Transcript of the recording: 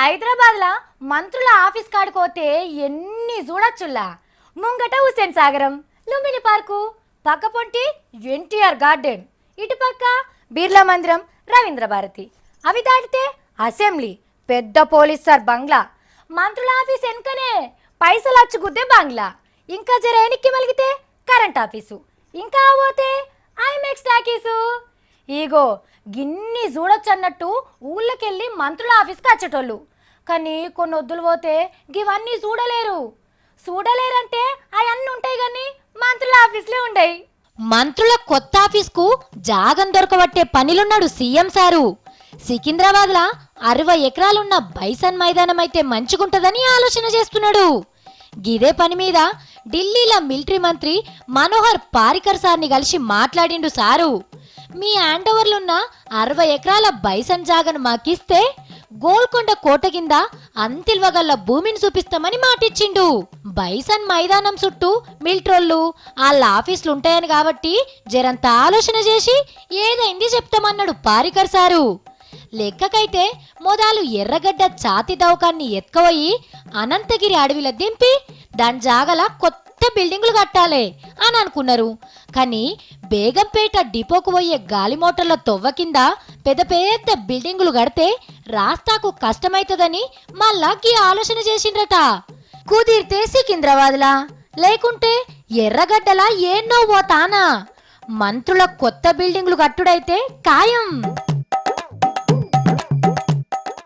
హైదరాబాద్లా మంత్రుల ఆఫీస్ కాడిపోతే ఎన్ని చూడొచ్చులా. ముంగట హుస్సేన్ సాగరం, లుంబిని పార్కు, పక్క పొంటి ఎన్టీఆర్ గార్డెన్, ఇటుపక్క బిర్లా మందిరం, రవీంద్ర భారతి. అవి దాటితే అసెంబ్లీ, పెద్ద పోలీస్ సార్ బంగ్లా, మంత్రుల ఆఫీస్ వెనుకనే పైసలు అచ్చు గుద్దే బంగ్లా, ఇంకా జర ఎనిక్కి మలిగితే కరెంట్ ఆఫీసు, ఇంకా పోతే ఐమెక్స్ టాకీసు. ఈగో గిన్ని చూడొచ్చు అన్నట్టు ఊళ్ళకెళ్ళి మంత్రుల ఆఫీస్కి వచ్చేటోళ్ళు. కానీ కొన్ని వద్దులు పోతే ఇవన్నీ చూడలేరంటే అవన్నీ ఉంటాయి కానీ మంత్రుల ఆఫీస్లే ఉండయి. మంత్రుల కొత్త ఆఫీస్కు జాగం దొరకబట్టే పనిలున్నాడు సీఎం సారు. సికింద్రాబాద్లా 60 ఎకరాలున్న బైసన్ మైదానం అయితే మంచిగుంటదని ఆలోచన చేస్తున్నాడు. గిదే పని మీద ఢిల్లీలో మిలిటరీ మంత్రి మనోహర్ పారికర్ సార్ని కలిసి మాట్లాడిండు సారు. మీ హ్యాండ్ ఓవర్లున్న 60 ఎకరాల బైసన్ జాగను మాకిస్తే గోల్కొండ కోట కింద అంతిల్వగల్ల భూమిని చూపిస్తామని మాటిచ్చిండు. బైసన్ మైదానం చుట్టూ మిలిటరోళ్ళు వాళ్ళ ఆఫీసులు ఉంటాయని కాబట్టి జరంత ఆలోచన చేసి ఏదైంది చెప్తామన్నాడు పారికర్ సారు. లెక్కకైతే మొదలు ఎర్రగడ్డ ఛాతి దౌకాన్ని ఎత్తుకుపోయి అనంతగిరి అడవిలో దింపి దాని జాగల కొత్త బిల్డింగులు కట్టాలి అని అనుకున్నారు. కానీ బేగంపేట డిపోకు పోయే గాలి మోటార్ల తొవ్వ కింద పెద్ద పెద్ద బిల్డింగులు కడితే రాస్తాకు కష్టమైతదని మళ్ళా ఈ ఆలోచన చేసిండ్రట. కుదిరితే సికింద్రాబాద్లా, లేకుంటే ఎర్రగడ్డలా ఏన్నో పోతానా. మంత్రుల కొత్త బిల్డింగులు కట్టుడైతే ఖాయం.